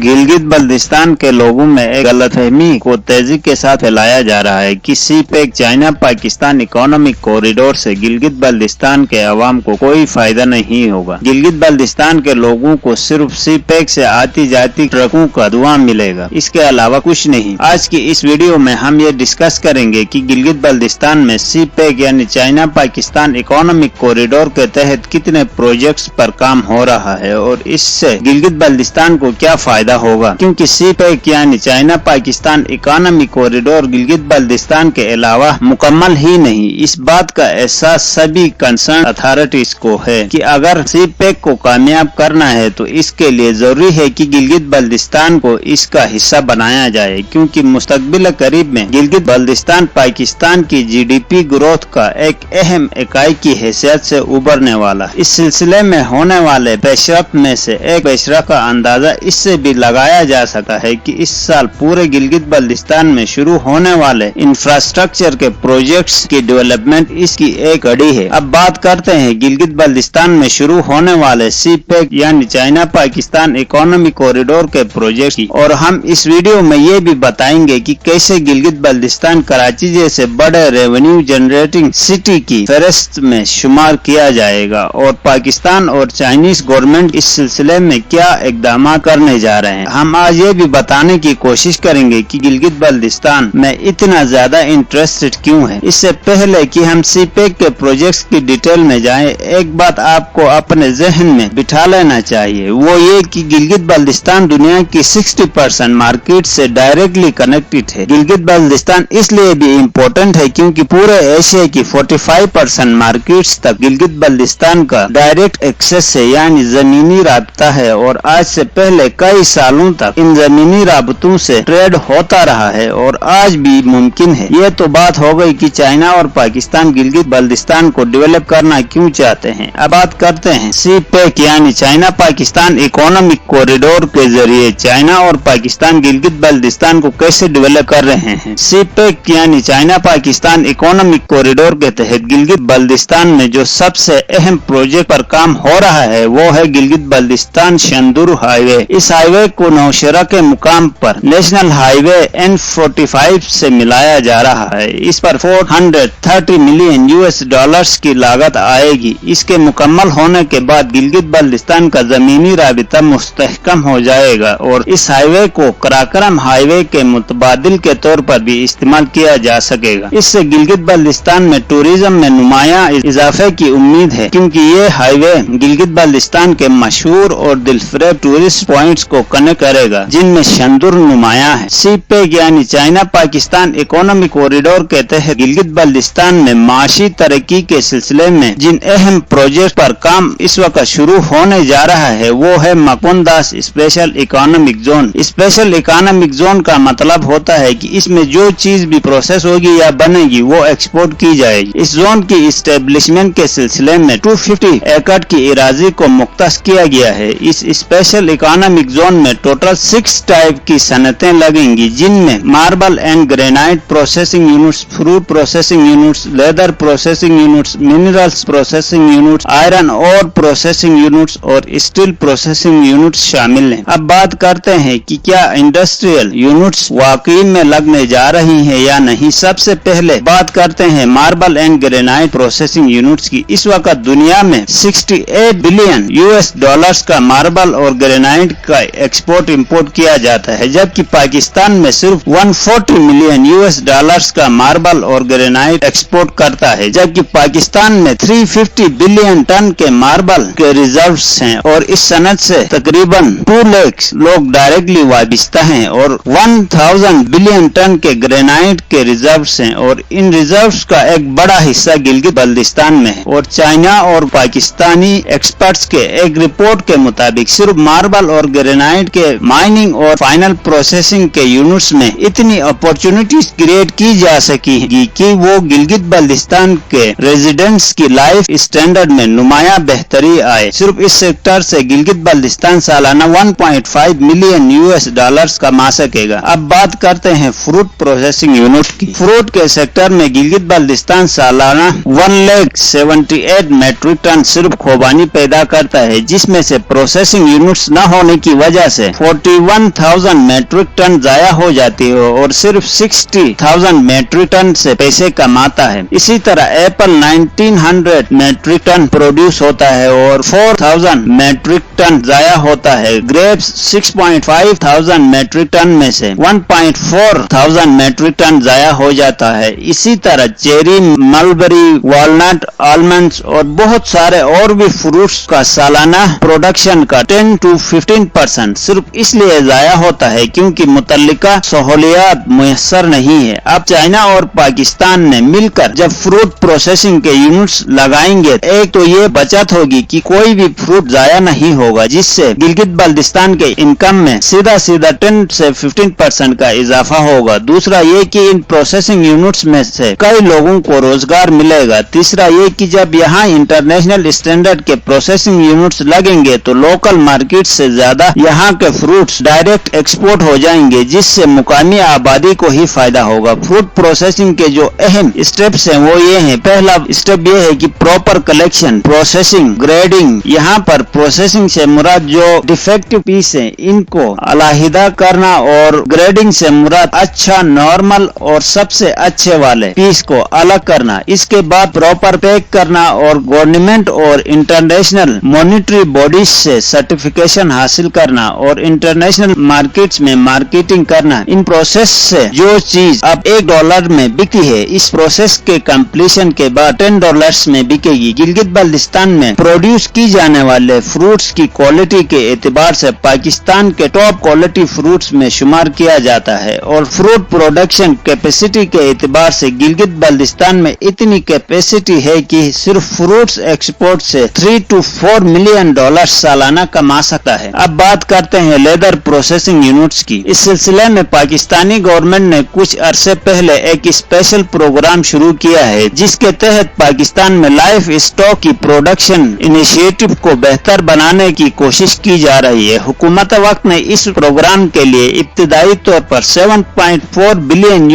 गिलगित बल्तिस्तान के लोगों में एक गलतफहमी को तेजी के साथ फैलाया जा रहा है कि सी-पैक चाइना पाकिस्तान इकोनॉमिक कॉरिडोर से गिलगित बल्तिस्तान के अवाम को कोई फायदा नहीं होगा। गिलगित बल्तिस्तान के लोगों को सिर्फ सी-पैक से आती जाती ट्रकों का धुआं मिलेगा, इसके अलावा कुछ नहीं। आज की इस वीडियो में हम ये डिस्कस करेंगे कि गिलगित बल्तिस्तान में सी-पैक यानी चाइना पाकिस्तान इकोनॉमिक कॉरिडोर के तहत कितने प्रोजेक्ट्स पर काम हो रहा है और इससे गिलगित बल्तिस्तान को क्या फायदा होगा, क्योंकि सी-पैक यानी China Pakistan economic corridor Gilgit Baltistan के अलावा मुकम्मल ही नहीं। इस बात का एहसास सभी कंसर्न अथॉरिटीज को है कि अगर सी-पैक को कामयाब करना है तो इसके लिए जरूरी है कि गिलगित बल्तिस्तान को इसका हिस्सा बनाया जाए, क्योंकि मुस्तकबिल करीब में गिलगित बल्तिस्तान पाकिस्तान की जीडीपी ग्रोथ का एक अहम इकाई की हैसियत से उभरने वाला। इस सिलसिले में होने वाले पेशरफ्त में से एक पेशरफ्त का अंदाजा इससे भी लगाया जा सकता है कि इस साल पूरे गिलगित बल्तिस्तान में शुरू होने वाले इंफ्रास्ट्रक्चर के प्रोजेक्ट्स की डेवलपमेंट इसकी एक कड़ी है। अब बात करते हैं गिलगित बल्तिस्तान में शुरू होने वाले सी-पैक यानी चाइना पाकिस्तान इकोनॉमिक कॉरिडोर के प्रोजेक्ट की, और हम इस वीडियो में ये भी बताएंगे कि कैसे गिलगित बल्तिस्तान कराची जैसे बड़े रेवेन्यू जनरेटिंग सिटी की फहरिस्त में शुमार किया जाएगा और पाकिस्तान और चाइनीज गवर्नमेंट इस सिलसिले में क्या इकदाम करने जा रहे हैं। हम आज ये भी बताने की कोशिश करेंगे कि गिलगित बल्तिस्तान में इतना ज्यादा इंटरेस्टेड क्यों है। इससे पहले कि हम सी-पैक के प्रोजेक्ट्स की डिटेल में जाएं, एक बात आपको अपने जहन में बिठा लेना चाहिए, वो ये कि गिलगित बल्तिस्तान दुनिया की 60% मार्केट से डायरेक्टली कनेक्टेड है। गिलगित बल्तिस्तान इसलिए भी इम्पोर्टेंट है क्योंकि पूरे एशिया की 45% मार्केट्स तक गिलगित बल्तिस्तान का डायरेक्ट एक्सेस है, यानी जमीनी राब्ता है, और आज से पहले कई सालों तक इन जमीनी राबतों से ट्रेड होता रहा है और आज भी मुमकिन है। ये तो बात हो गई कि चाइना और पाकिस्तान गिलगित बल्तिस्तान को डेवलप करना क्यों चाहते हैं। अब बात करते हैं सी-पैक यानी चाइना पाकिस्तान इकोनॉमिक कॉरिडोर के जरिए चाइना और पाकिस्तान गिलगित बल्तिस्तान को कैसे डेवलप कर रहे हैं। सी-पैक यानी चाइना पाकिस्तान इकोनॉमिक कॉरिडोर के तहत गिलगित बल्तिस्तान में जो सबसे अहम प्रोजेक्ट पर काम हो रहा है वो है गिलगित बल्तिस्तान शंदूर हाईवे। इस हाईवे को नौशेरा के मुकाम पर नेशनल हाईवे N45 से मिलाया जा रहा है। इस पर 430 मिलियन US डॉलर्स की लागत आएगी। इसके मुकम्मल होने के बाद गिलगित बल्तिस्तान का जमीनी राबिता मुस्तहकम हो जाएगा और इस हाईवे को कराकरम हाईवे के मुतबादिल के तौर पर भी इस्तेमाल किया जा सकेगा। इससे गिलगित बल्तिस्तान में टूरिज्म में नुमाया इजाफे की उम्मीद है, क्योंकि ये हाईवे गिलगित बल्तिस्तान के मशहूर और दिलफरेब टूरिस्ट पॉइंट्स को कनेक्ट करेगा, जिनमें शंदूर नुमाया है। सी-पैक यानी चाइना पाकिस्तान इकोनॉमिक कॉरिडोर के तहत गिलगित बल्तिस्तान में माशी तरक्की के सिलसिले में जिन अहम प्रोजेक्ट पर काम इस वक्त शुरू होने जा रहा है वो है मकबूनदास special economic zone. Special economic zone का मतलब होता है कि इसमें जो चीज भी प्रोसेस होगी या बनेगी वो एक्सपोर्ट की जाएगी। इस जोन की इस्टेब्लिशमेंट के सिलसिले में 250 एकड़ की इराजी को मुख्तस किया गया है। इस स्पेशल इकोनॉमिक जोन में टोटल 6 टाइप की सनतें लगेंगी, जिनमें marble and granite processing units, fruit processing units, leather processing units, minerals processing units, iron और प्रोसेसिंग यूनिट्स और स्टील प्रोसेसिंग यूनिट्स शामिल हैं। अब बात करते हैं कि क्या इंडस्ट्रियल यूनिट्स वाकई में लगने जा रही हैं या नहीं। सबसे पहले बात करते हैं marble and granite processing units की। इस वक्त दुनिया में 68 बिलियन US डॉलर्स का मार्बल और ग्रेनाइट का एक्सपोर्ट इंपोर्ट किया जाता है, जबकि पाकिस्तान में सिर्फ 140 मिलियन US डॉलर्स का मार्बल और ग्रेनाइट एक्सपोर्ट करता है, जबकि पाकिस्तान में 350 बिलियन टन के मार्बल के रिजर्व्स हैं और इस सनत से तकरीबन 2 लाख लोग डायरेक्टली वाबिस्ता हैं और 1000 बिलियन टन के ग्रेनाइट के रिजर्व्स हैं और इन रिजर्व्स का एक बड़ा हिस्सा गिलगित बल्तिस्तान में है। और चाइना और पाकिस्तानी एक्सपर्ट्स के एक रिपोर्ट के मुताबिक सिर्फ मार्बल और ग्रेनाइट के माइनिंग और फाइनल प्रोसेसिंग के यूनिट्स में इतनी अपॉर्चुनिटीज क्रिएट की जा सकेगी कि वो गिलगित बल्तिस्तान के रेजिडेंट्स की लाइफ स्टैंडर्ड में नुमाया बेहतरी आए। सिर्फ इस सेक्टर से गिलगित बल्तिस्तान सालाना 1.5 मिलियन US डॉलर्स कमा सकेगा। अब बात करते हैं फ्रूट प्रोसेसिंग यूनिट की। फ्रूट के सेक्टर में गिलगित बल्तिस्तान सालाना 178 मेट्रिक टन सिर्फ खोबानी पैदा करता है, जिसमें से प्रोसेसिंग यूनिट्स न होने की वजह से 41,000 मेट्रिक टन जाया हो जाती है और सिर्फ 60,000 मेट्रिक टन से पैसे कमाता है। इसी तरह एप्पल 1900 मेट्रिक टन प्रोड्यूस होता है और 4,000 मेट्रिक टन जाया होता है। ग्रेप्स 6,500 मेट्रिक टन में से 1,400 मेट्रिक टन जाया हो जाता है। इसी तरह चेरी, मलबरी, वालनट, आलमंड्स और बहुत सारे और भी फ्रूट्स का सालाना प्रोडक्शन का 10 to 15% सिर्फ इसलिए जाया होता है क्योंकि मुतल्लिका सहूलियात मुयस्सर नहीं है। अब चाइना और पाकिस्तान ने मिलकर जब फ्रूट प्रोसेसिंग के यूनिट्स लगाएंगे, एक तो ये बचत होगी कि कोई भी फ्रूट जाया नहीं होगा, जिससे गिलगित बल्तिस्तान के इनकम में सीधा 10 से 15% का इजाफा होगा। दूसरा ये कि इन प्रोसेसिंग यूनिट्स में से कई लोगों को रोजगार मिलेगा। तीसरा ये कि जब यहाँ इंटरनेशनल स्टैंडर्ड के प्रोसेसिंग यूनिट्स लगेंगे तो लोकल मार्केट से ज्यादा यहाँ के फ्रूट्स डायरेक्ट एक्सपोर्ट हो जाएंगे, जिससे मुकामी आबादी को ही फायदा होगा। फ्रूट प्रोसेसिंग के जो अहम स्टेप्स हैं वो ये हैं। पहला स्टेप ये है कि प्रॉपर कलेक्शन, प्रोसेसिंग, ग्रेडिंग। यहाँ पर प्रोसेसिंग से मुराद जो डिफेक्टिव पीस है इनको अलहदा करना और ग्रेडिंग से मुराद अच्छा, नॉर्मल और सबसे अच्छे वाले पीस को अलग करना। इसके बाद प्रॉपर पैक करना और गवर्नमेंट और इंटरनेशनल मॉनिटरी बॉडीज से सर्टिफिकेशन हासिल करना और इंटरनेशनल मार्केट्स में मार्केटिंग करना। इन प्रोसेस से जो चीज अब $1 में बिकी है, इस प्रोसेस के कंप्लीशन के बाद $10 में बिकेगी। गिलगित बल्तिस्तान में प्रोड्यूस की जाने वाले फ्रूट्स की क्वालिटी के एतबार से पाकिस्तान के टॉप क्वालिटी फ्रूट्स में शुमार किया जाता है और फ्रूट प्रोडक्शन कैपेसिटी के एतबार से गिलगित बल्तिस्तान में इतनी कैपेसिटी है कि सिर्फ फ्रूट्स एक्सपोर्ट से $3 to 4 मिलियन सालाना कमा सकता है। अब बात करते हैं लेदर प्रोसेसिंग यूनिट्स की। इस सिलसिले में पाकिस्तानी गवर्नमेंट ने कुछ अरसे पहले एक स्पेशल प्रोग्राम शुरू किया है, जिसके तहत पाकिस्तान में लाइफ स्टॉक की प्रोडक्शन इनिशिएटिव को बेहतर बनाने की कोशिश की जा रही है। हुकूमत वक्त ने इस प्रोग्राम के लिए इब्तिदाई तौर पर $7.4 बिलियन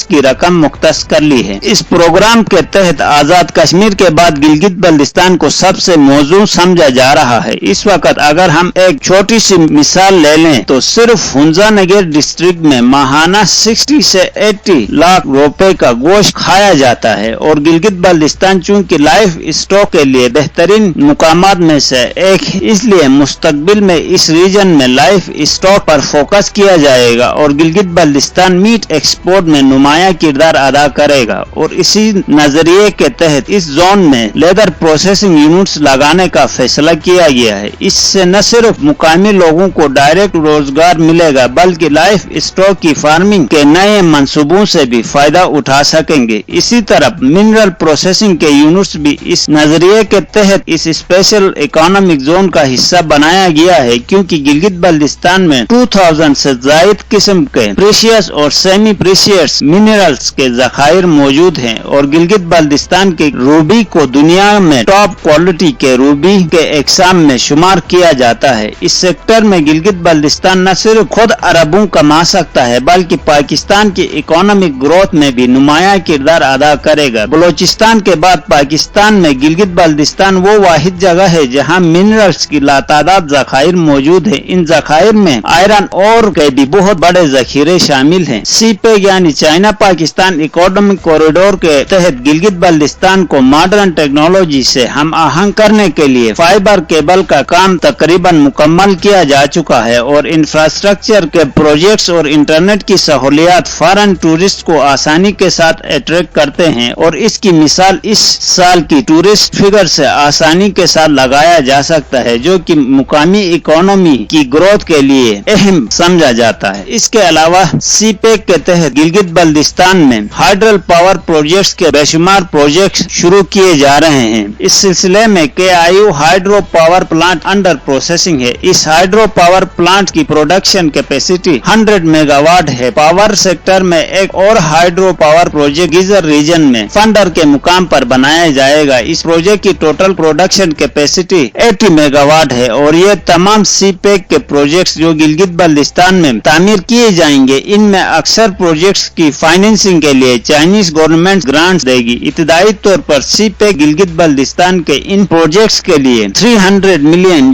की रकम मुख्तस कर ली है। इस प्रोग्राम के तहत आजाद कश्मीर के बाद गिलगित बल्तिस्तान को सबसे मौजूद समझा जा रहा है। इस वक्त अगर हम एक छोटी सी मिसाल ले लें तो सिर्फ हुंजा नगर डिस्ट्रिक्ट में माहाना 60 से 80 लाख रुपए का गोश्त खाया जाता है और गिलगित बल्तिस्तान चूंकि लाइफ स्टॉक के लिए बेहतरीन मुकामात में से एक, इसलिए मुस्तकबिल में इस रीजन में लाइफ स्टॉक पर फोकस किया जाएगा और गिलगित बल्तिस्तान मीट एक्सपोर्ट में नुमाया किरदार अदा करेगा। और इसी नजरिए के तहत इस जोन में लेदर प्रोसेसिंग यूनिट्स लगाने का फैसला किया गया है। इससे न सिर्फ मुकामी लोगों को डायरेक्ट रोजगार मिलेगा बल्कि लाइफ स्टॉक की फार्मिंग के नए मंसूबों से भी फायदा उठा सकेंगे। इसी तरह मिनरल प्रोसेसिंग के यूनिट्स भी इस नजरिए के तहत इस स्पेशल इकोनॉमिक जोन का हिस्सा बनाया गया है, क्योंकि गिलगित बल्तिस्तान में 2000 से ज्यादा किस्म के प्रीशियस और सेमी प्रीशियस मिनरल्स के जखायर मौजूद हैं और गिलगित बल्तिस्तान के रूबी को दुनिया में टॉप क्वालिटी के रूबी के एग्जाम में शुमार किया जाता है। इस सेक्टर में गिलगित बल्तिस्तान न सिर्फ खुद अरबों कमा सकता है बल्कि पाकिस्तान की इकोनॉमिक ग्रोथ में भी नुमाया किरदार अदा करेगा। बलोचिस्तान के बाद पाकिस्तान में गिलगित बल्तिस्तान वो वाहिद जगह है जहां मिनरल्स की लातादाद जखायर मौजूद है। इन जखायर में आयरन और के भी बहुत बड़े जखीरे शामिल हैं। सीपेक यानी चाइना पाकिस्तान इकोनॉमिक कॉरिडोर के तहत गिलगित बल्तिस्तान को मॉडर्न टेक्नोलॉजी से हम आहंग करने के लिए फाइबर केबल का काम तकरीबन मुकम्मल किया जा चुका है और इंफ्रास्ट्रक्चर के प्रोजेक्ट्स और इंटरनेट की सहूलियात फॉरेन टूरिस्ट को आसानी के साथ अट्रैक्ट करते हैं और इसकी मिसाल इस साल की टूरिस्ट फिगर से आसानी के साथ लगाया जा सकता है, जो कि मुकामी इकोनॉमी की ग्रोथ के लिए अहम समझा जाता है। इसके अलावा सीपेक के तहत गिलगित बल्तिस्तान में हाइड्रल पावर प्रोजेक्ट्स के बेशुमार प्रोजेक्ट्स शुरू किए जा रहे हैं। इस सिलसिले में KIU hydro power plant under processing है। इस हाइड्रो पावर प्लांट की प्रोडक्शन कैपेसिटी 100 मेगावाट है। पावर सेक्टर में एक और hydro power project Ghizer region में फंडर के मुकाम पर बनाया जाएगा। इस प्रोजेक्ट की टोटल प्रोडक्शन कैपेसिटी 80 मेगावाट है और ये तमाम सीपेक के प्रोजेक्ट्स जो गिलगित बल्तिस्तान में तामीर किए जाएंगे, इनमें अक्सर प्रोजेक्ट्स की फाइनेंसिंग के लिए चाइनीज गवर्नमेंट ग्रांट्स देगी। इब्तिदाई तौर पर सीपेक गिलगित बल्तिस्तान के इन प्रोजेक्ट्स के लिए $300 मिलियन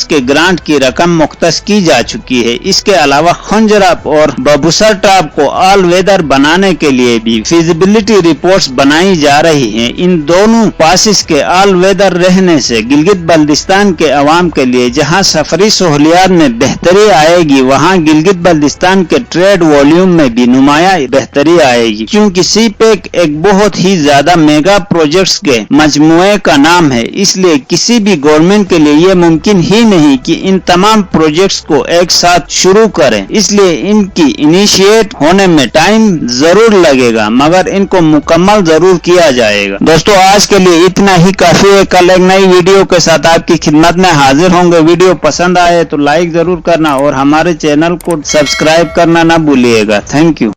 के ग्रांट ग्रांट की रकम मुख्तस की जा चुकी है। इसके अलावा खंजराब और बबूसर टॉप को ऑल वेदर बनाने के लिए भी फिजिबिलिटी रिपोर्ट्स बनाई जा रही हैं। इन दोनों पासिस के ऑल वेदर रहने से गिलगित बल्दिस्तान के अवाम के लिए जहां सफरी सहूलियात में बेहतरी आएगी, वहां गिलगित बल्दिस्तान के ट्रेड वॉल्यूम में भी नुमाया बेहतरी आएगी, क्योंकि सी पैक एक बहुत ही ज्यादा मेगा प्रोजेक्ट्स के मजमुए का नाम है। इसलिए किसी भी गवर्नमेंट के लिए ये मुमकिन ही नहीं कि इन तमाम प्रोजेक्ट्स को एक साथ शुरू करें। इसलिए इनकी इनिशिएट होने में टाइम जरूर लगेगा, मगर इनको मुकम्मल जरूर किया जाएगा। दोस्तों, आज के लिए इतना ही काफी है। कल एक नई वीडियो के साथ आपकी खिदमत में हाजिर होंगे। वीडियो पसंद आए तो लाइक जरूर करना और हमारे चैनल को सब्सक्राइब करना ना भूलिएगा। Thank you.